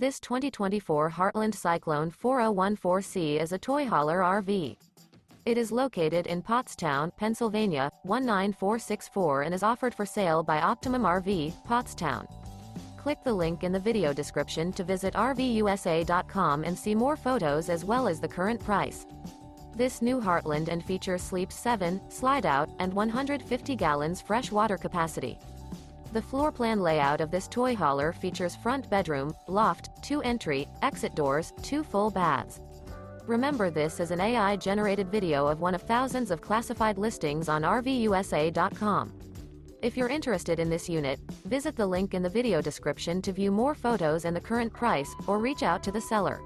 This 2024 Heartland Cyclone 4014C is a toy hauler RV. It is located in Pottstown, Pennsylvania, 19464 and is offered for sale by Optimum RV, Pottstown. Click the link in the video description to visit RVUSA.com and see more photos as well as the current price. This new Heartland and features sleeps 7, Slideout, and 150 gallons fresh water capacity. The floor plan layout of this toy hauler features front bedroom, loft, 2 entry, exit doors, 2 full baths. Remember, this is an AI-generated video of one of thousands of classified listings on RVUSA.com. If you're interested in this unit, visit the link in the video description to view more photos and the current price, or reach out to the seller.